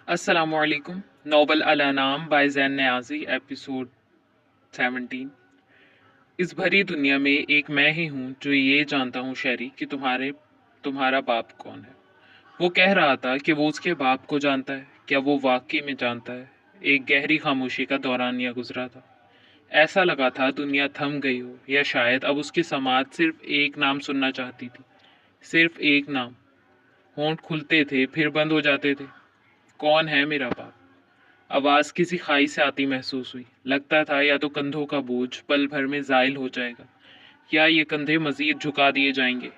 अस्सलामुअलैकुम। नोबल अला नाम बाय ज़ैन नियाज़ी, एपिसोड 17। इस भरी दुनिया में एक मैं ही हूँ जो ये जानता हूँ शहरी कि तुम्हारा बाप कौन है। वो कह रहा था कि वो उसके बाप को जानता है। क्या वो वाकई में जानता है? एक गहरी खामोशी का दौरानिया गुजरा था। ऐसा लगा था दुनिया थम गई हो, या शायद अब उसकी समाज सिर्फ एक नाम सुनना चाहती थी। सिर्फ एक नाम। होंठ खुलते थे फिर बंद हो जाते थे। कौन है मेरा बाप? आवाज किसी खाई से आती महसूस हुई। लगता था या तो कंधों का बोझ पल भर में जायल हो जाएगा, या ये कंधे मजीद झुका दिए जाएंगे।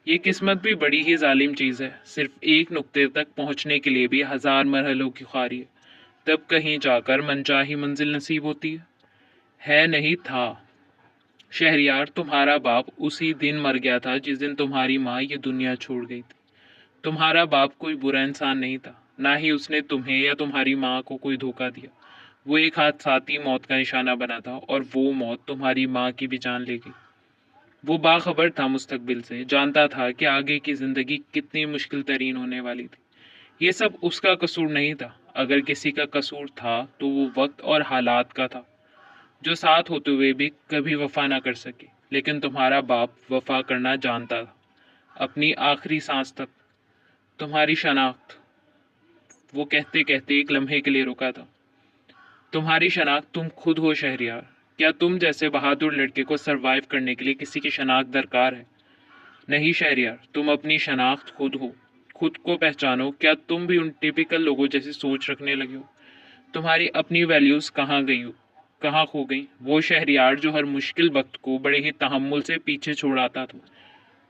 ये किस्मत भी बड़ी ही जालिम चीज है। सिर्फ एक नुक्ते तक पहुंचने के लिए भी हजार मरहलों की ख्वारी है। तब कहीं जाकर मनचाही मंजिल नसीब होती है नहीं था। शहरियार, तुम्हारा बाप उसी दिन मर गया था जिस दिन तुम्हारी माँ ये दुनिया छोड़ गई थी। तुम्हारा बाप कोई बुरा इंसान नहीं था, ना ही उसने तुम्हें या तुम्हारी माँ को कोई धोखा दिया। वो एक हादसाती मौत का निशाना बना था, और वो मौत तुम्हारी माँ की भी जान ले गई। वो बाखबर था मुस्तकबिल से, जानता था कि आगे की जिंदगी कितनी मुश्किल तरीन होने वाली थी। ये सब उसका कसूर नहीं था। अगर किसी का कसूर था तो वो वक्त और हालात का था, जो साथ होते हुए भी कभी वफा ना कर सके। लेकिन तुम्हारा बाप वफा करना जानता था, अपनी आखिरी सांस तक। तुम्हारी शनाख्त, वो कहते कहते एक लम्हे के लिए रुका था। तुम्हारी शनाख्त तुम खुद हो शहरियार। क्या तुम जैसे बहादुर लड़के को सरवाइव करने के लिए किसी की शनाख्त दरकार है? नहीं शहरियार, तुम अपनी शनाख्त खुद हो। खुद को पहचानो। क्या तुम भी उन टिपिकल लोगों जैसी सोच रखने लगे हो? तुम्हारी अपनी वैल्यूज कहाँ गई हो, कहाँ खो गई? वो शहरियार जो हर मुश्किल वक्त को बड़े ही तहम्मुल से पीछे छोड़ आता था,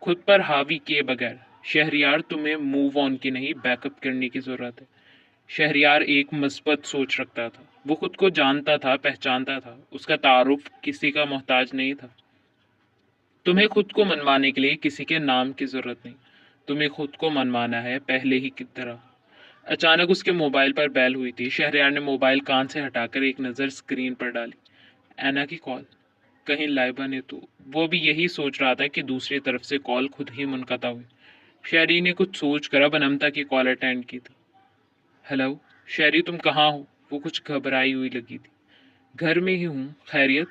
खुद पर हावी किए बगैर। शहरियार, तुम्हें मूव ऑन की नहीं, बैकअप करने की जरूरत है। शहरियार एक मस्बत सोच रखता था। वो खुद को जानता था, पहचानता था। उसका तारुफ किसी का मोहताज नहीं था। तुम्हें खुद को मनवाने के लिए किसी के नाम की जरूरत नहीं। तुम्हें खुद को मनवाना है पहले ही की तरह। अचानक उसके मोबाइल पर बेल हुई थी। शहरियार ने मोबाइल कान से हटाकर एक नज़र स्क्रीन पर डाली। ऐना की कॉल। कहीं लाइबा ने तो। वो भी यही सोच रहा था कि दूसरी तरफ से कॉल खुद ही मुनक़ता हुई। शहरी ने कुछ सोच कर अब अनमता की कॉल अटेंड की थी। हेलो शहरी, तुम कहाँ हो? वो कुछ घबराई हुई लगी थी। घर में ही हूँ। खैरियत?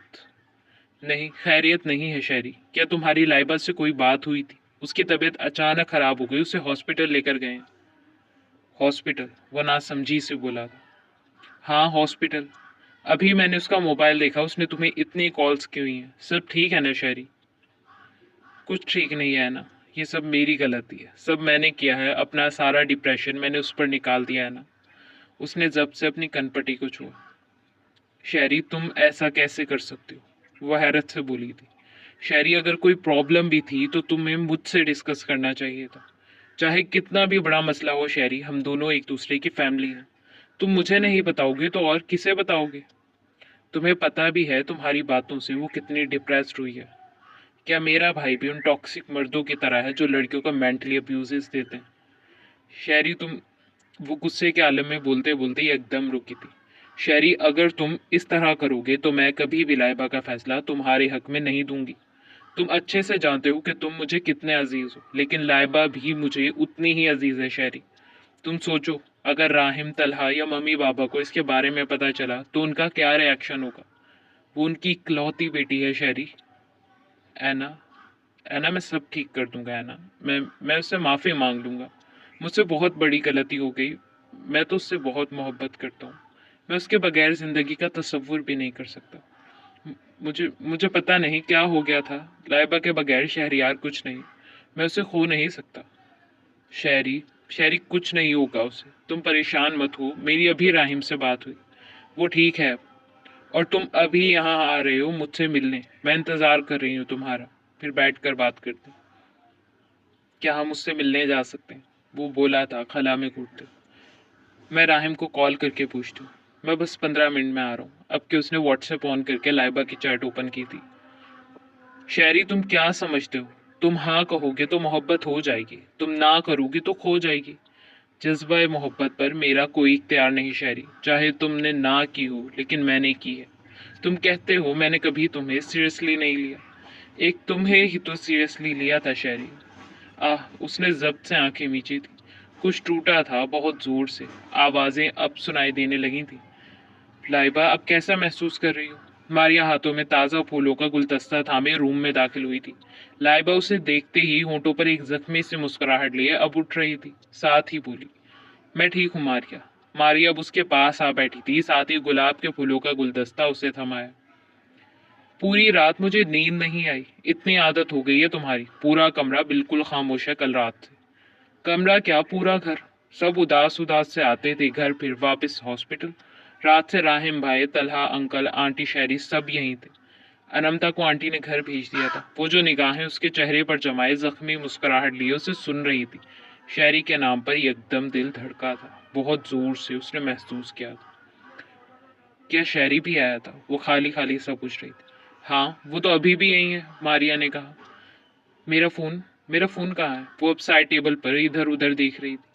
नहीं, खैरियत नहीं है शहरी। क्या तुम्हारी लाइबा से कोई बात हुई थी? उसकी तबीयत अचानक खराब हो गई, उसे हॉस्पिटल लेकर गए। हॉस्पिटल? वो नासमझी से बोला था। हाँ हॉस्पिटल। अभी मैंने उसका मोबाइल देखा, उसने तुम्हें इतनी कॉल्स की हुई हैं। सब ठीक है ना शहरी? कुछ ठीक नहीं है ना। ये सब मेरी गलती है, सब मैंने किया है। अपना सारा डिप्रेशन मैंने उस पर निकाल दिया है ना। उसने जब से अपनी कनपटी को छुआ। शहरी, तुम ऐसा कैसे कर सकते हो? वह हैरत से बोली थी। शहरी, अगर कोई प्रॉब्लम भी थी तो तुम्हें मुझसे डिस्कस करना चाहिए था। चाहे कितना भी बड़ा मसला हो शहरी, हम दोनों एक दूसरे की फैमिली हैं। तुम मुझे नहीं बताओगे तो और किसे बताओगे? तुम्हें पता भी है तुम्हारी बातों से वो कितनी डिप्रेस्ड हुई है। क्या मेरा भाई भी उन टॉक्सिक मर्दों की तरह है जो लड़कियों को मेंटली अब्यूजेस देते हैं? शहरी, तुम। वो गुस्से के आलम में बोलते बोलते ही एकदम रुकी थी। शहरी, अगर तुम इस तरह करोगे तो मैं कभी भी लाइबा का फैसला तुम्हारे हक में नहीं दूंगी। तुम अच्छे से जानते हो कि तुम मुझे कितने अजीज हो, लेकिन लाइबा भी मुझे उतनी ही अजीज है शहरी। तुम सोचो, अगर राहिम, तलहा या मम्मी पापा को इसके बारे में पता चला तो उनका क्या रिएक्शन होगा? वो उनकी इकलौती बेटी है शहरी। ऐना। ऐना, मैं सब ठीक कर दूंगा ऐना। मैं उससे माफ़ी मांग लूंगा। मुझसे बहुत बड़ी गलती हो गई। मैं तो उससे बहुत मोहब्बत करता हूँ। मैं उसके बगैर ज़िंदगी का तसव्वुर भी नहीं कर सकता। मुझे मुझे पता नहीं क्या हो गया था। लाइबा के बगैर शहरियार कुछ नहीं। मैं उसे खो नहीं सकता। शहरी। शहरी, कुछ नहीं होगा उसे, तुम परेशान मत हो। मेरी अभी राहिम से बात हुई, वो ठीक है। और तुम अभी यहाँ आ रहे हो मुझसे मिलने। मैं इंतज़ार कर रही हूँ तुम्हारा। फिर बैठ कर बात करते हैं। क्या हम उससे मिलने जा सकते हैं? वो बोला था खला में कूदते। मैं राहिम को कॉल करके पूछती हूँ। मैं बस 15 मिनट में आ रहा हूँ। अब कि उसने व्हाट्सएप ऑन करके लाइबा की चैट ओपन की थी। शहरी, तुम क्या समझते हो? तुम हाँ कहोगे तो मोहब्बत हो जाएगी, तुम ना करोगी तो खो जाएगी। जज्बा मोहब्बत पर मेरा कोई इख्तियार नहीं शहरी। चाहे तुमने ना की हो, लेकिन मैंने की है। तुम कहते हो मैंने कभी तुम्हें सीरियसली नहीं लिया। एक तुम्हें ही तो सीरियसली लिया था शहरी। आह, उसने जब्त से आंखें मींची थी। कुछ टूटा था बहुत जोर से। आवाजें अब सुनाई देने लगी थी। लाइबा, अब कैसा महसूस कर रही हो? मारिया हाथों में ताज़ा फूलों का गुलदस्ता थामे रूम में दाखिल हुई थी। लाइबा उसे देखते ही होंठों पर एक जख्मी सी मुस्कुराहट लिए अब उठ रही थी। साथ ही बोली, मैं ठीक हूँ मारिया। मारिया अब उसके पास आ बैठी थी, साथ ही गुलाब के फूलों का गुलदस्ता उसे थमाया। पूरी रात मुझे नींद नहीं आई। इतनी आदत हो गई है तुम्हारी। पूरा कमरा बिल्कुल खामोश है कल रात से। कमरा क्या, पूरा घर। सब उदास उदास से आते थे घर, फिर वापस हॉस्पिटल। रात से राहिम भाई, तलहा अंकल, आंटी शहरी सब यहीं थे। अनमता को आंटी ने घर भेज दिया था। वो जो निगाहें उसके चेहरे पर जमाए जख्मी मुस्कुराहट लिए उसे सुन रही थी। शहरी के नाम पर एकदम दिल धड़का था। बहुत जोर से उसने महसूस किया था। क्या शहरी भी आया था? वो खाली खाली सा पूछ रही थी। हाँ, वो तो अभी भी यही है, मारिया ने कहा। मेरा फोन, मेरा फोन कहाँ है? वो अब साइड टेबल पर इधर उधर देख रही थी।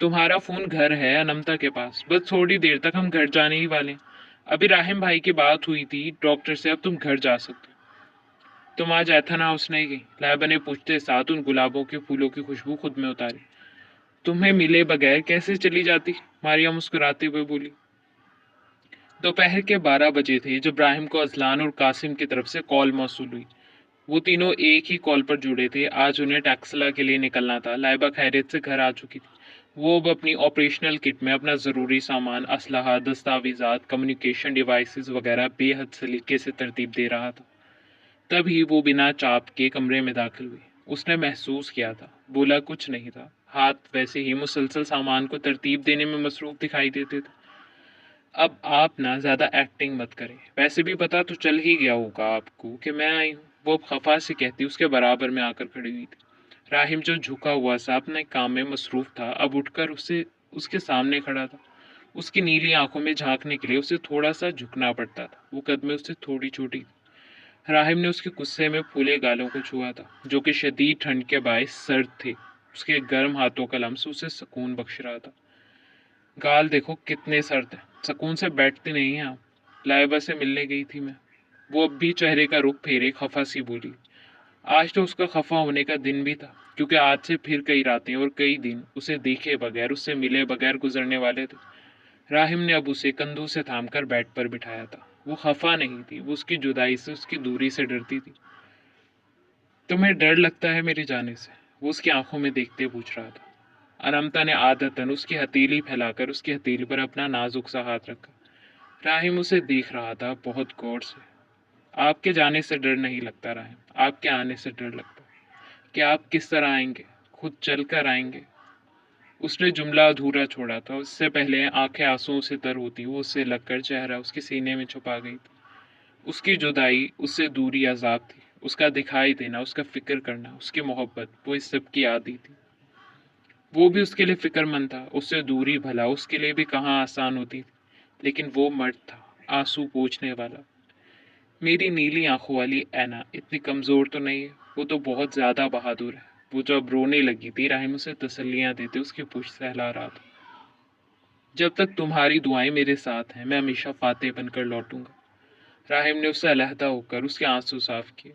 तुम्हारा फोन घर है अनमता के पास। बस थोड़ी देर तक हम घर जाने ही वाले हैं। अभी राहिम भाई की बात हुई थी डॉक्टर से, अब तुम घर जा सकते हो। तुम आज एथन हाउस नहीं गई? लाइबा ने पूछते साथ उन गुलाबों के फूलों की खुशबू खुद में उतारी। तुम्हें मिले बगैर कैसे चली जाती? मारिया मुस्कुराते हुए बोली। दोपहर के 12 बजे थे जब राहिम को अजलान और कासिम की तरफ से कॉल मौसूल हुई। वो तीनों एक ही कॉल पर जुड़े थे। आज उन्हें टैक्सला के लिए निकलना था। लाइबा खैरियत से घर आ चुकी थी। वो अब अपनी ऑपरेशनल किट में अपना ज़रूरी सामान, असलहा, दस्तावेजात, कम्युनिकेशन डिवाइसेस वगैरह बेहद सलीके से तरतीब दे रहा था। तभी वो बिना चाप के कमरे में दाखिल हुई। उसने महसूस किया था, बोला कुछ नहीं था। हाथ वैसे ही मुसलसल सामान को तरतीब देने में मसरूफ दिखाई देते थे। अब आप ना ज़्यादा एक्टिंग मत करें। वैसे भी पता तो चल ही गया होगा आपको कि मैं आई हूँ। वो अब खफा से कहती उसके बराबर में आकर खड़ी हुई थी। राहिम जो झुका हुआ सा अपने काम में मसरूफ था, अब उठकर उसे उसके सामने खड़ा था। उसकी नीली आंखों में झांकने के लिए उसे थोड़ा सा झुकना पड़ता था। वो कदमें उससे थोड़ी छोटी थी। राहिम ने उसके गुस्से में फूले गालों को छुआ था, जो कि शदीद ठंड के बायस सर्द थे। उसके गर्म हाथों का लम्स उसे सुकून बख्श रहा था। गाल देखो कितने सर्द हैं। सुकून से बैठती नहीं हैं आप। लाइबा से मिलने गई थी मैं। वो अब भी चेहरे का रुख फेरे खफा सी बोली। आज तो उसका खफा होने का दिन भी था, क्योंकि आज से फिर कई रातें और कई दिन उसे देखे बगैर, उससे मिले बगैर गुजरने वाले थे। राहिम ने अब उसे कंधों से थामकर बेड पर बिठाया था। वो खफा नहीं थी, वो उसकी जुदाई से, उसकी दूरी से डरती थी। तुम्हें डर लगता है मेरे जाने से? वो उसकी आंखों में देखते पूछ रहा था। अनमता ने आदतन उसकी हथेली फैलाकर उसकी हथेली पर अपना नाजुक सा हाथ रखा। राहिम उसे देख रहा था बहुत गौर से। आपके जाने से डर नहीं लगता राहिम, आपके आने से डर लगता है। कि आप किस तरह आएंगे? खुद चल कर आएंगे? उसने जुमला अधूरा छोड़ा था। उससे पहले आंखें आंसुओं से तर होती, वो उससे लगकर चेहरा उसके सीने में छुपा गई थी। उसकी जुदाई, उससे दूरी अजाब थी। उसका दिखाई देना, उसका फिक्र करना, उसकी मोहब्बत, वो इस सब की आदी थी। वो भी उसके लिए फिक्रमंद था। उससे दूरी भला उसके लिए भी कहाँ आसान होती थी। लेकिन वो मर्द था, आंसू पोंछने वाला। मेरी नीली आंखों वाली ऐना इतनी कमज़ोर तो नहीं है। वो तो बहुत ज़्यादा बहादुर है। वो जब रोने लगी थी, राहिम उसे तसल्लियाँ देते उसकी पुश्त सहला रहा था। जब तक तुम्हारी दुआएं मेरे साथ हैं, मैं हमेशा फातेह बनकर लौटूंगा। राहिम ने उससे अलहदा होकर उसके आंसू साफ किए।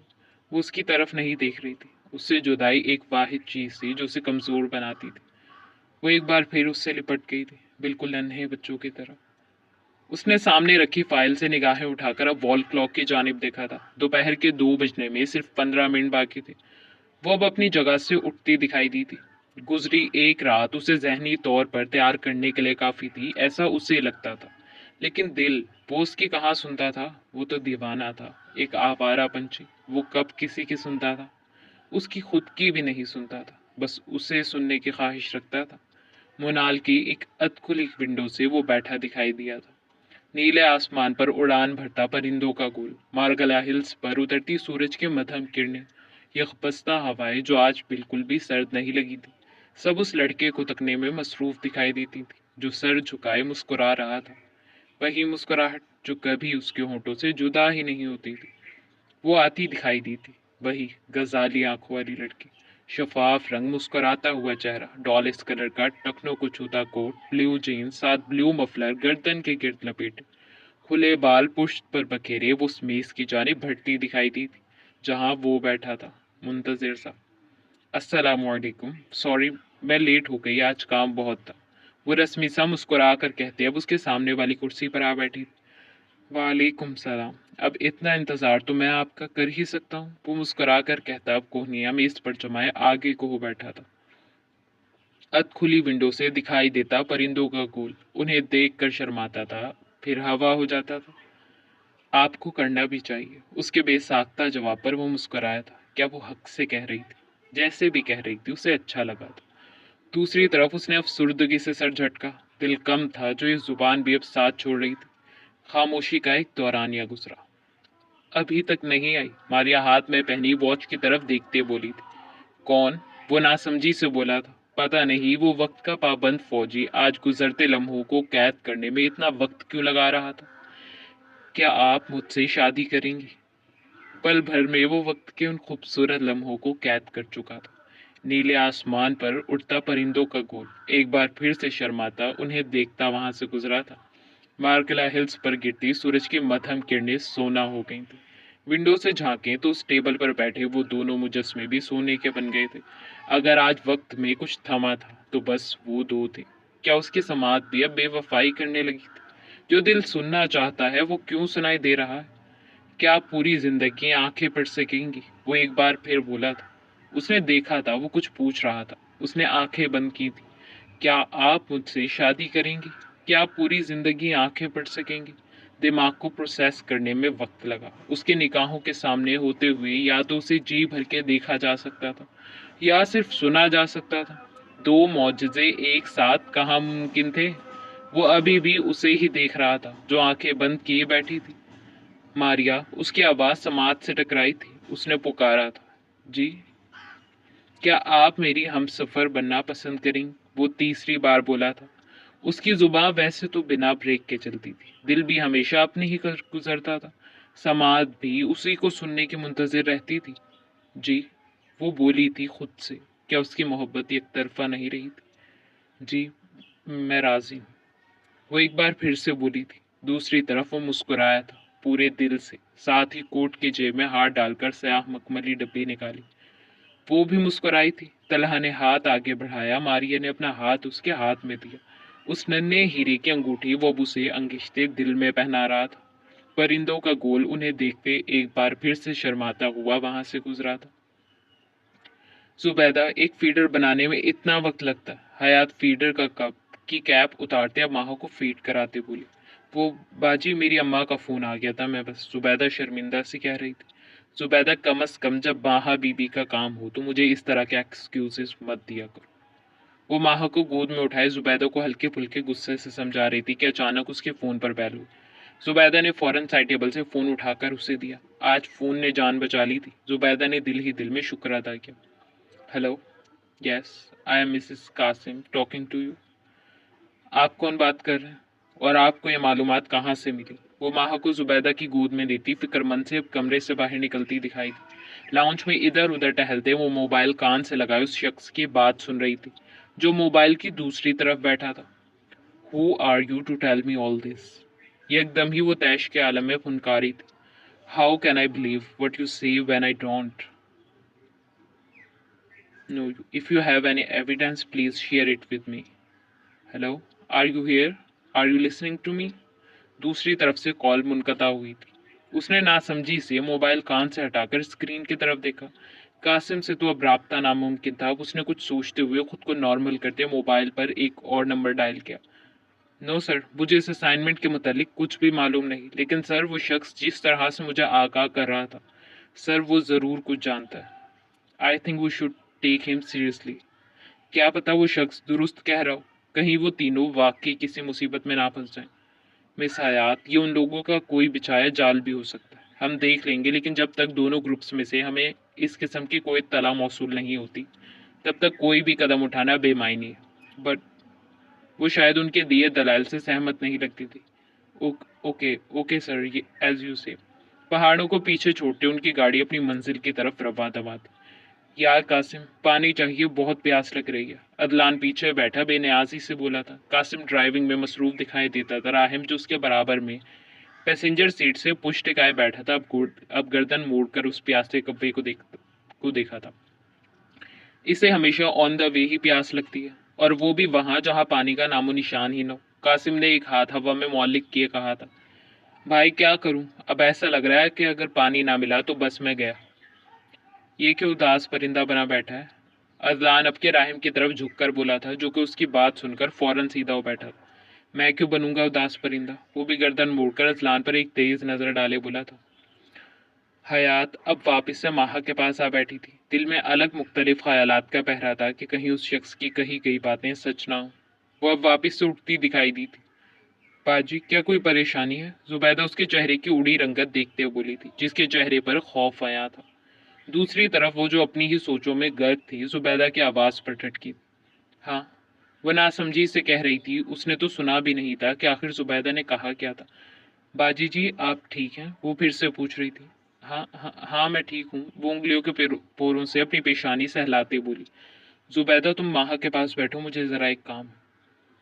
वो उसकी तरफ नहीं देख रही थी। उससे जुदाई एक वाहिद चीज़ थी जो उसे कमज़ोर बनाती थी। वो एक बार फिर उससे लिपट गई थी, बिल्कुल नन्हे बच्चों की तरह। उसने सामने रखी फाइल से निगाहें उठाकर अब वॉल क्लॉक की जानिब देखा था। दोपहर के 2 बजने में सिर्फ 15 मिनट बाकी थे। वो अब अपनी जगह से उठती दिखाई दी थी। गुजरी एक रात उसे जहनी तौर पर तैयार करने के लिए काफ़ी थी, ऐसा उसे लगता था। लेकिन दिल, वो उसकी कहाँ सुनता था? वो तो दीवाना था, एक आवारा पंछी। वो कब किसी की सुनता था? उसकी खुद की भी नहीं सुनता था, बस उसे सुनने की ख्वाहिश रखता था। मोनाल की एक अधखुली विंडो से वो बैठा दिखाई दिया था। नीले आसमान पर उड़ान भरता परिंदों का गोल, मारगला हिल्स पर उतरती सूरज की मध्यम किरणें, यकबस्ता हवाएं जो आज बिल्कुल भी सर्द नहीं लगी थी। सब उस लड़के को तकने में मसरूफ दिखाई देती थी, जो सर झुकाए मुस्कुरा रहा था। वही मुस्कुराहट जो कभी उसके होंठों से जुदा ही नहीं होती थी। वो आती दिखाई दी थी, वही गजाली आंखों वाली लड़की। शफाफ रंग, मुस्कुराता हुआ चेहरा, डॉलिस कलर का टखनों को छूता कोट, ब्लू जीन्स, साथ ब्लू मफलर गर्दन के गिर्द लपेटे, खुले बाल पुश्त पर बखेरे। वो उस मेज की जानिब बढ़ती दिखाई दी थी जहां वो बैठा था, मुंतजिर सा। अस्सलामुअलैकुम, सॉरी मैं लेट हो गई, आज काम बहुत था। वो रस्मी सा मुस्कुरा कर कहते अब उसके सामने वाली कुर्सी पर आ बैठी। वालेकुम सलाम। अब इतना इंतजार तो मैं आपका कर ही सकता हूँ, वो मुस्कुरा कर कहता। अब कोहनिया मेज पर जमाए आगे को हो बैठा था। अध खुली विंडो से दिखाई देता परिंदों का गोल, उन्हें देख कर शर्माता था, फिर हवा हो जाता था। आपको करना भी चाहिए, उसके बेसाख्ता जवाब पर वो मुस्कुराया था। क्या वो हक से कह रही थी? जैसे भी कह रही थी उसे अच्छा लगा था। दूसरी तरफ उसने अफसुर्दगी से सर झटका। दिल कम था जो ये जुबान भी अब साथ छोड़ रही थी। खामोशी का एक दौरानिया गुजरा। अभी तक नहीं आई, मारिया हाथ में पहनी वॉच की तरफ देखते बोली थी। कौन? वो नासमझी से बोला था। पता नहीं वो वक्त का पाबंद फौजी आज गुजरते लम्हों को कैद करने में इतना वक्त क्यों लगा रहा था। क्या आप मुझसे शादी करेंगी? पल भर में वो वक्त के उन खूबसूरत लम्हों को कैद कर चुका था। नीले आसमान पर उड़ता परिंदों का गोल एक बार फिर से शर्माता उन्हें देखता वहां से गुजरा था। मार्कला हिल्स पर गिरती सूरज की मध्यम किरणें सोना हो गई थी। विंडो से झांके तो उस टेबल पर बैठे वो दोनों मुजस्मे भी सोने के बन गए थे। अगर आज वक्त में कुछ थमा था तो बस वो दो थे। क्या उसकी समात भी अब बेवफाई करने लगी थी? जो दिल सुनना चाहता है वो क्यों सुनाई दे रहा है? क्या आप पूरी जिंदगी आंखें पढ़ सकेंगी? वो एक बार फिर बोला था। उसने देखा था वो कुछ पूछ रहा था। उसने आंखें बंद की थी। क्या आप मुझसे शादी करेंगी? क्या आप पूरी जिंदगी आंखें पढ़ सकेंगी? दिमाग को प्रोसेस करने में वक्त लगा। उसके निगाहों के सामने होते हुए या तो उसे जी भर के देखा जा सकता था या सिर्फ सुना जा सकता था। दो मौजज़े एक साथ कहाँ मुमकिन थे? वो अभी भी उसे ही देख रहा था जो आंखें बंद किए बैठी थी। मारिया, उसकी आवाज समाज से टकराई थी। उसने पुकारा था। जी। क्या आप मेरी हमसफर बनना पसंद करेंगी? वो तीसरी बार बोला था। उसकी जुबान वैसे तो बिना ब्रेक के चलती थी, दिल भी हमेशा अपने ही कर गुजरता था। समाज भी उसी को सुनने की मुंतजिर रहती थी। जी। वो बोली थी खुद से। क्या उसकी मोहब्बत एक तरफा नहीं रही थी? जी, मैं राजी हूँ। वो एक बार फिर से बोली थी। दूसरी तरफ वो मुस्कुराया था, पूरे दिल से। साथ ही कोट की जेब में हाथ डालकर स्याह मखमली डब्बी निकाली। वो भी मुस्कुराई थी। तलहा ने हाथ आगे बढ़ाया, मारिया ने अपना हाथ उसके हाथ में दिया। उस नन्हे हीरे की अंगूठी वो अब उसे अंगिश्ते दिल में पहना रहा था। परिंदों का गोल उन्हें देखते एक बार फिर से शर्माता हुआ वहां से गुजरा था। जुबैदा, एक फीडर बनाने में इतना वक्त लगता है? हयात फीडर का कप की कैप उतारते अब माहो को फीड कराते बोली। वो बाजी, मेरी अम्मा का फोन आ गया था, मैं बस। जुबैदा शर्मिंदा से कह रही थी। जुबैदा, कम अज कम जब माहा बीबी का काम हो तो मुझे इस तरह के एक्सक्यूजेस मत दिया करो। वो माहा को गोद में उठाए जुबैदा को हल्के फुल्के गुस्से से समझा रही थी कि अचानक उसके फोन पर बैल हुई। जुबैदा ने फौरन साइड टेबल से फोन उठाकर उसे दिया। आज फोन ने जान बचा ली थी। जुबैदा ने दिल ही दिल में शुक्र अदा किया। Hello. Yes, I am Mrs Qasim talking to you. आप कौन बात कर रहे हैं? और आपको ये मालूमात कहाँ से मिली? वो माह को जुबैदा की गोद में देती फिक्रमंद से कमरे से बाहर निकलती दिखाई दी। लाउंज में इधर उधर टहलते वो मोबाइल कान से लगाए उस शख्स की बात सुन रही थी जो मोबाइल की दूसरी तरफ बैठा था। Who are you to tell me all this? एकदम ही वो तैश के आलम में फुनकारी थी। How can I believe what you say when I don't know you? If you have any evidence please share it with me. Hello, are you here? Are you listening to me? दूसरी तरफ से call मुनक़ता हुई थी। उसने नासमझी से mobile कान से हटाकर स्क्रीन की तरफ देखा। कासिम से तो अब राब्ता नामुमकिन था। अब उसने कुछ सोचते हुए खुद को नॉर्मल करते मोबाइल पर एक और नंबर डायल किया। नो सर, मुझे इस असाइनमेंट के मुतालिक कुछ भी मालूम नहीं, लेकिन सर वो शख्स जिस तरह से मुझे आगाह कर रहा था, सर वो ज़रूर कुछ जानता है। I think we should take him seriously. क्या पता वो शख्स दुरुस्त कह रहा हो, कहीं वो तीनों वाकई किसी मुसीबत में ना फंस जाएं। मिस हयात, ये उन लोगों का कोई बिछाया जाल भी हो सकता है। हम देख लेंगे, लेकिन जब तक दोनों ग्रुप्स में से हमें इस किस्म की कोई तला मौसूल नहीं होती तब तक कोई भी कदम उठाना बेमायनी है। बट वो शायद उनके दिए दलाल से सहमत नहीं लगती थी। ओके ओके सर, ये एज यू से। पहाड़ों को पीछे छोड़ते उनकी गाड़ी अपनी मंजिल की तरफ रवा दवा थी। यार कासिम, पानी चाहिए, बहुत प्यास लग रही है। अदलान पीछे बैठा बेनियाजी से बोला था। कासिम ड्राइविंग में मसरूफ दिखाई देता था। राहिम जो उसके बराबर में पैसेंजर सीट से पुश टिकाए बैठा था अब गर्दन मोड़कर उस प्यासे कब्बे को देखा था। इसे हमेशा ऑन द वे ही प्यास लगती है, और वो भी वहां जहां पानी का नामो निशान ही न हो। कासिम ने एक हाथ हवा में मौलिक किए कहा था, भाई क्या करूं, अब ऐसा लग रहा है कि अगर पानी ना मिला तो बस मैं गया। ये क्यों उदास परिंदा बना बैठा है? अजलान अब के राहिम की तरफ झुककर बोला था, जो कि उसकी बात सुनकर फौरन सीधा हो बैठा था। मैं क्यों बनूंगा उदास परिंदा? वो भी गर्दन मोड़कर अजलान पर एक तेज नजर डाले बोला था। हयात अब वापस से माहा के पास आ बैठी थी। दिल में अलग मुख्तलिफ ख्यालात का पहरा था कि कहीं उस शख्स की कही गई बातें सच ना हो। वो अब वापस से उठती दिखाई दी थी। बाजी, क्या कोई परेशानी है? जुबैदा उसके चेहरे की उड़ी रंगत देखते हुए बोली थी, जिसके चेहरे पर खौफ आया था। दूसरी तरफ वो जो अपनी ही सोचों में गर्क थी, जुबैदा की आवाज पर टटकी। हाँ, वह नासमझी से कह रही थी। उसने तो सुना भी नहीं था कि आखिर जुबैदा ने कहा क्या था। बाजी जी, आप ठीक हैं? वो फिर से पूछ रही थी। हाँ हाँ हाँ, मैं ठीक हूँ, वो उंगलियों के पोरों से अपनी पेशानी सहलाते बोली। जुबैदा, तुम माहा के पास बैठो, मुझे जरा एक काम है।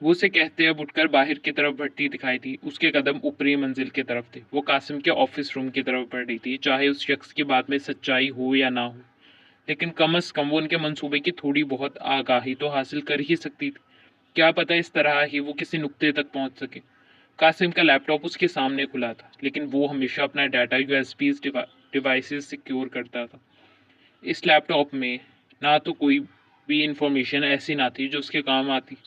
वो उसे कहते अब उठकर बाहर की तरफ बढ़ती दिखाई थी। उसके कदम ऊपरी मंजिल की तरफ थे। वो कासिम के ऑफिस रूम की तरफ बढ़ रही थी। चाहे उस शख्स की बात में सच्चाई हो या ना हो, लेकिन कम अज कम वो उनके मंसूबे की थोड़ी बहुत आगाही तो हासिल कर ही सकती थी। क्या पता इस तरह ही वो किसी नुक्ते तक पहुंच सके। कासिम का लैपटॉप उसके सामने खुला था, लेकिन वो हमेशा अपना डाटा यूएसबी डिवाइसेस सिक्योर करता था। इस लैपटॉप में ना तो कोई भी इंफॉर्मेशन ऐसी ना थी जो उसके काम आती।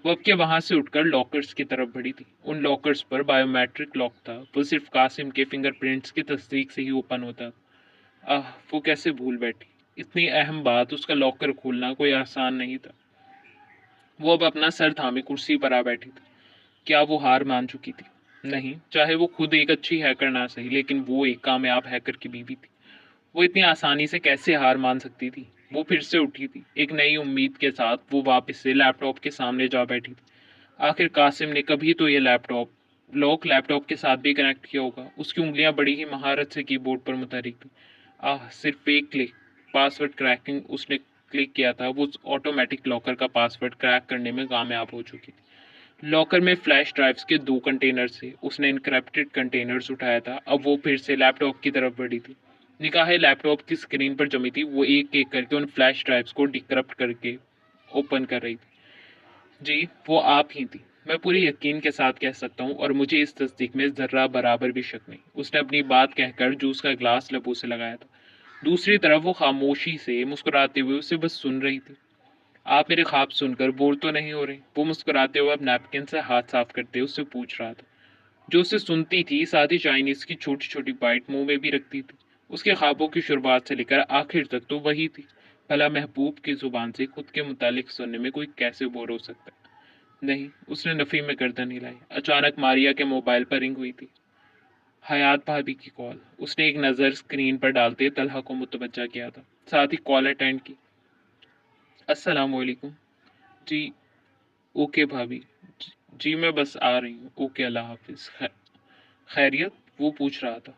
वो अब के वहां से उठकर लॉकर्स की तरफ बढ़ी थी। उन लॉकर्स पर बायोमेट्रिक लॉक था। वो सिर्फ कासिम के फिंगरप्रिंट्स की तस्दीक से ही ओपन होता था। वो कैसे भूल बैठी। इतनी अहम बात, उसका लॉकर खोलना कोई आसान नहीं था। वो अब अपना सर थामे कुर्सी पर आ बैठी थी। क्या वो हार मान चुकी थी? नहीं, चाहे वो खुद एक अच्छी हैकर ना सही, लेकिन वो एक कामयाब हैकर की बीवी थी। वो इतनी आसानी से कैसे हार मान सकती थी? वो फिर से उठी थी। एक नई उम्मीद के साथ वो वापस से लैपटॉप के सामने जा बैठी थी। आखिर कासिम ने कभी तो ये लैपटॉप के साथ भी कनेक्ट किया होगा। उसकी उंगलियां बड़ी ही महारत से कीबोर्ड पर मुतहरिक थी। सिर्फ एक क्लिक, पासवर्ड क्रैकिंग उसने क्लिक किया था। वो उस ऑटोमेटिक लॉकर का पासवर्ड क्रैक करने में कामयाब हो चुकी थी। लॉकर में फ्लैश ड्राइव्स के 2 कंटेनर थे। उसने इनक्रिप्टेड कंटेनर्स उठाया था। अब वो फिर से लैपटॉप की तरफ बढ़ी थी। निगाहें लैपटॉप की स्क्रीन पर जमी थी। वो एक एक करके उन फ्लैश ड्राइव्स को डिक्रप्ट करके ओपन कर रही थी। जी, वो आप ही थी। मैं पूरे यकीन के साथ कह सकता हूँ, और मुझे इस तस्दीक में जर्रा बराबर भी शक नहीं। उसने अपनी बात कहकर जूस का ग्लास लबों से लगाया था। दूसरी तरफ वो खामोशी से मुस्कुराते हुए उसे बस सुन रही थी। आप मेरे ख्वाब सुनकर बोर तो नहीं हो रहे? वो मुस्कुराते हुए अब नैपकिन से हाथ साफ करते हुए उससे पूछ रहा था। जो उसे सुनती थी, साथ ही चाइनीज की छोटी छोटी बाइट मुंह में भी रखती थी। उसके ख्वाबों की शुरुआत से लेकर आखिर तक तो वही थी। भला महबूब की जुबान से खुद के मुतालिक सुनने में कोई कैसे बोर हो सकता है? नहीं, उसने नफी में गर्दन हिलाई। अचानक मारिया के मोबाइल पर रिंग हुई थी। हयात भाभी की कॉल। उसने एक नज़र स्क्रीन पर डालते तलहा को मुतवज्जा किया था, साथ ही कॉल अटेंड की। अस्सलाम वालेकुम। जी, ओके भाभी। जी, मैं बस आ रही हूँ। ओके, अल्लाह हाफिज। खैरियत? वो पूछ रहा था।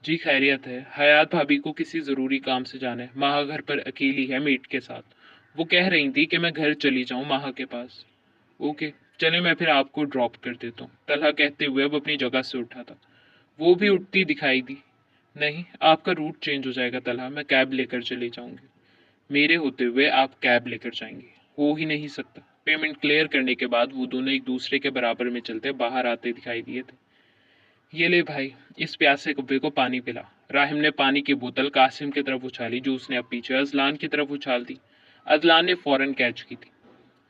जी खैरियत है। हयात भाभी को किसी ज़रूरी काम से जाना है। माहा घर पर अकेली है मीट के साथ। वो कह रही थी कि मैं घर चली जाऊँ माहा के पास। ओके, चले, मैं फिर आपको ड्रॉप कर देता हूँ, तलहा कहते हुए अब अपनी जगह से उठा था। वो भी उठती दिखाई दी। नहीं, आपका रूट चेंज हो जाएगा तलहा, मैं कैब लेकर चली जाऊंगी। मेरे होते हुए आप कैब लेकर जाएंगे? हो ही नहीं सकता। पेमेंट क्लियर करने के बाद वो दोनों एक दूसरे के बराबर में चलते बाहर आते दिखाई दिए थे। ये ले भाई, इस प्यासे कुब्बे को पानी पिला। राहिम ने पानी की बोतल कासिम की तरफ उछाली, जो उसने अब पीछे अजलान की तरफ उछाल दी। अजलान ने फौरन कैच की थी।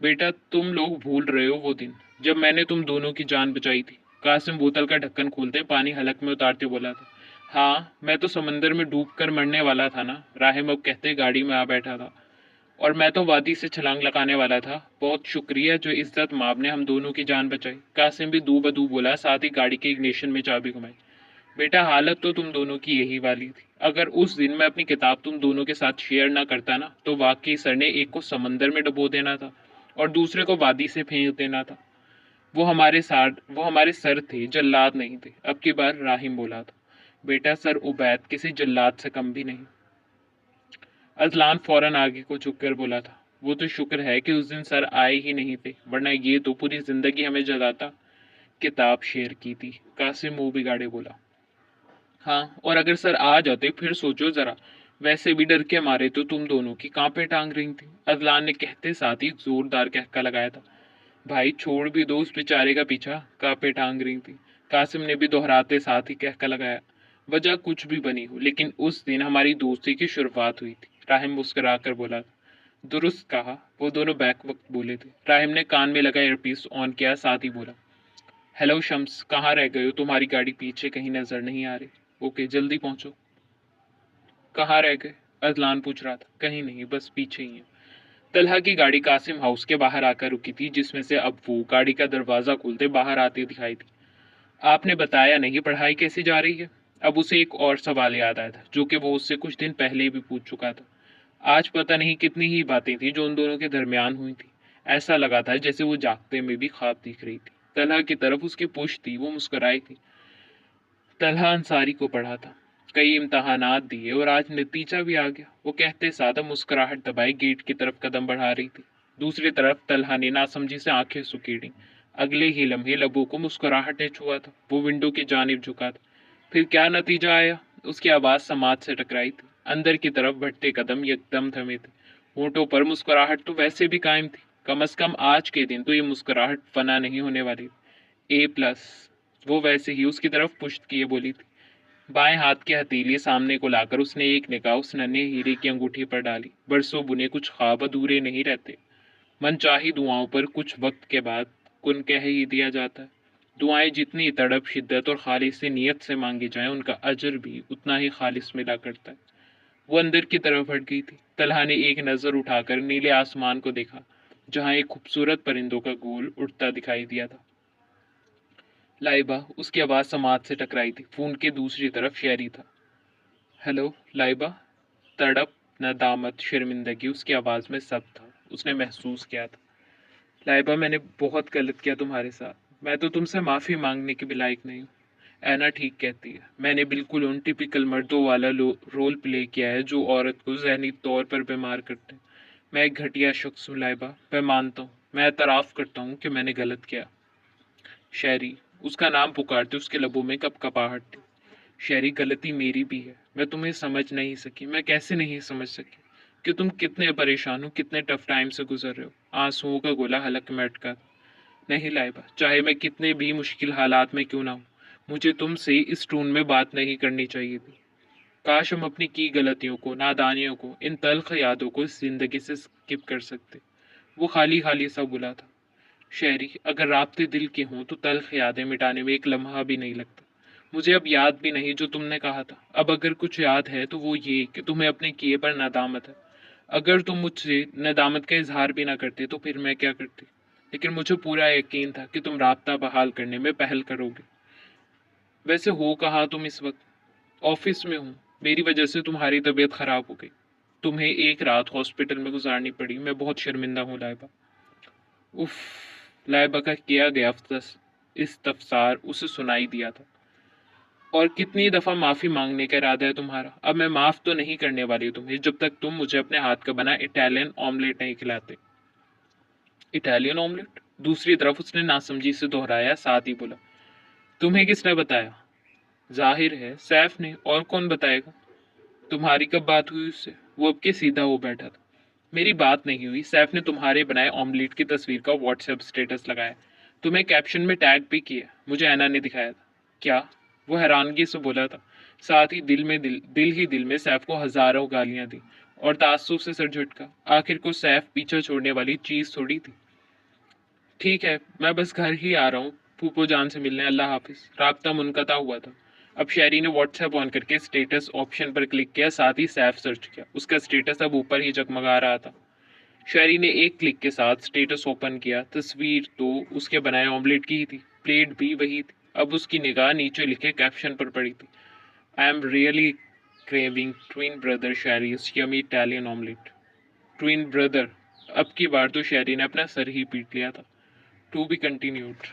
बेटा, तुम लोग भूल रहे हो वो दिन जब मैंने तुम दोनों की जान बचाई थी। कासिम बोतल का ढक्कन खोलते पानी हलक में उतारते बोला था। हाँ, मैं तो समंदर में डूब कर मरने वाला था ना। राहिम अब कहते गाड़ी में आ बैठा था। और मैं तो वादी से छलांग लगाने वाला था। बहुत शुक्रिया जो इज्जत माब ने हम दोनों की जान बचाई। कासिम भी दू बदू बोला, साथ ही गाड़ी के इग्निशन में चाबी घुमाई। बेटा, हालत तो तुम दोनों की यही वाली थी। अगर उस दिन मैं अपनी किताब तुम दोनों के साथ शेयर ना करता ना, तो वाकई सर ने एक को समंदर में डुबो देना था और दूसरे को वादी से फेंक देना था। वो हमारे सर थे, जल्लाद नहीं थे। अब की बार राहिम बोला था। बेटा, सर उबैद किसी जल्लाद से कम भी नहीं। अजलान फौरन आगे को झुककर बोला था। वो तो शुक्र है कि उस दिन सर आए ही नहीं थे, वरना ये तो पूरी जिंदगी हमें जलाता। किताब शेयर की थी, कासिम मुंह बिगाड़े बोला। हाँ, और अगर सर आ जाते फिर सोचो जरा। वैसे भी डर के मारे तो तुम दोनों की कांपे टांग रही थी। अदलान ने कहते साथ ही जोरदार कहका लगाया था। भाई छोड़ भी दो उस बेचारे का पीछा, कांपे टांग रही थी। कासिम ने भी दोहराते साथ ही कहका लगाया। वजह कुछ भी बनी हो, लेकिन उस दिन हमारी दोस्ती की शुरुआत हुई थी, राहिम मुस्कुरा कर बोला। दुरुस्त कहा, वो दोनों बैक वक्त बोले थे। राहिम ने कान में लगा ईयरपीस ऑन किया, साथ ही बोला, हेलो शम्स, कहाँ रह गए हो? तुम्हारी गाड़ी पीछे कहीं नजर नहीं आ रही। ओके, जल्दी पहुंचो। कहाँ रह गए? अदलान पूछ रहा था। कहीं नहीं, बस पीछे ही है। तलहा की गाड़ी कासिम हाउस के बाहर आकर रुकी थी, जिसमें से अब वो गाड़ी का दरवाजा खोलते बाहर आती दिखाई दी। आपने बताया नहीं, पढ़ाई कैसी जा रही है? अब उसे एक और सवाल याद आया था, जो कि वो उससे कुछ दिन पहले भी पूछ चुका था। आज पता नहीं कितनी ही बातें थी जो उन दोनों के दरमियान हुई थी। ऐसा लगा था जैसे वो जागते में भी ख्वाब दिख रही थी। तलहा की तरफ उसकी पुश्त थी, वो मुस्कुराई थी। तलहा अंसारी को पढ़ा था, कई इम्तहानात दिए और आज नतीजा भी आ गया। वो कहते सादा मुस्कुराहट दबाए गेट की तरफ कदम बढ़ा रही थी। दूसरी तरफ तलहा ने नासमझी से आंखें सुकेड़ी। अगले ही लम्हे लबों को मुस्कुराहट ने छुआ था। वो विंडो की जानिब झुका था। फिर क्या नतीजा आया? उसकी आवाज समाज से टकराई थी। अंदर की तरफ बढ़ते कदम एकदम थमे थे। होंठों पर मुस्कुराहट तो वैसे भी कायम थी। कम अज कम आज के दिन तो ये मुस्कुराहट फना नहीं होने वाली। A+। वो वैसे ही उसकी तरफ पुश्त किए बोली थी। बाएं हाथ की हथेली सामने को लाकर उसने एक निगाह उस नन्हे हीरे की अंगूठी पर डाली। बरसों बुने कुछ ख्वाब अधूरे नहीं रहते। मनचाही दुआओं पर कुछ वक्त के बाद कुन कह ही दिया जाता है। दुआएं जितनी तड़प, शिद्दत और खालिस नीयत से मांगी जाएं, उनका अजर भी उतना ही खालिस मिला करता है। वो अंदर की तरफ हट गई थी। तलहा ने एक नज़र उठाकर नीले आसमान को देखा, जहां एक खूबसूरत परिंदों का गोल उड़ता दिखाई दिया था। लाइबा, उसकी आवाज़ समाज से टकराई थी। फोन के दूसरी तरफ शेरी था। हेलो लाइबा। तड़प, नदामत, शर्मिंदगी उसकी आवाज़ में सब था। उसने महसूस किया था। लाइबा, मैंने बहुत गलत किया तुम्हारे साथ। मैं तो तुमसे माफ़ी मांगने के भी लायक नहीं हूँ। ऐना ठीक कहती है। मैंने बिल्कुल उन टिपिकल मर्दों वाला रोल प्ले किया है जो औरत को जहनी तौर पर बीमार करते हैं। मैं एक घटिया शख्स हूँ लाइबा, मैं मानता हूँ। मैं एतराफ़ करता हूँ कि मैंने गलत किया। शहरी, उसका नाम पुकारते उसके लबों में कपकपाहट थी। शहरी, गलती मेरी भी है। मैं तुम्हें समझ नहीं सकी। मैं कैसे नहीं समझ सकी कि तुम कितने परेशान हो, कितने टफ टाइम से गुजर रहे हो। आंसुओं का गोला हलक में अटका। नहीं लाइबा, चाहे मैं कितने भी मुश्किल हालात में क्यों ना हूँ, मुझे तुमसे इस टोन में बात नहीं करनी चाहिए थी। काश हम अपनी की गलतियों को, नादानियों को, इन तल्ख यादों को इस जिंदगी से स्किप कर सकते। वो खाली खाली सा बुला था। शहरी, अगर राब्ते दिल के हों तो तल्ख यादें मिटाने में एक लम्हा भी नहीं लगता। मुझे अब याद भी नहीं जो तुमने कहा था। अब अगर कुछ याद है तो वो ये कि तुम्हें अपने किए पर नादामत है। अगर तुम मुझसे नदामत का इजहार भी ना करते तो फिर मैं क्या करती? लेकिन मुझे पूरा यकीन था कि तुम राब्ता बहाल करने में पहल करोगे। वैसे हो कहाँ तुम इस वक्त? ऑफिस में हूँ। मेरी वजह से तुम्हारी तबीयत खराब हो गई। तुम्हें एक रात हॉस्पिटल में गुजारनी पड़ी। मैं बहुत शर्मिंदा हूँ लाइबा। उफ। लाइबा का किया गया इस्तफसार उसे सुनाई दिया था। और कितनी दफ़ा माफ़ी मांगने का इरादा है तुम्हारा? अब मैं माफ़ तो नहीं करने वाली तुम्हें जब तक तुम मुझे अपने हाथ का बना इटालियन ऑमलेट नहीं खिलाते। Italian omelette? दूसरी तरफ उसने नासमझी से दोहराया, साथ ही बोला, तुम्हें किसने बताया? जाहिर है सैफ ने, और कौन बताएगा? तुम्हारी कब बात हुई उससे? वो अब के सीधा हो बैठा था। मेरी बात नहीं हुई। सैफ ने तुम्हारे बनाए ऑमलेट की तस्वीर का व्हाट्सएप स्टेटस लगाया। तुम्हें कैप्शन में टैग भी किया। मुझे ऐना ने दिखाया था। क्या? वो हैरानगी से बोला था। साथ ही दिल में सैफ को हजारों गालियां दी और ताज्जुब से सर झटका। आखिर को सैफ पीछे छोड़ने वाली चीज थोड़ी थी। ठीक है, मैं बस घर ही आ रहा हूँ फूफो जान से मिलने। अल्लाह हाफिज। राब्ता मुनक़ता हुआ था। अब शहरी ने व्हाट्सएप ऑन करके स्टेटस ऑप्शन पर क्लिक किया, साथ ही सैफ सर्च किया। उसका स्टेटस अब ऊपर ही जगमगा रहा था। शहरी ने एक क्लिक के साथ स्टेटस ओपन किया। तस्वीर तो उसके बनाए ऑमलेट की ही थी, प्लेट भी वही थी। अब उसकी निगाह नीचे लिखे कैप्शन पर पड़ी थी, I am really craving twin brother Shehri's yummy Italian omelette. Twin brother. अब की बार तो शहरी ने अपना सर ही पीट लिया था। To be continued.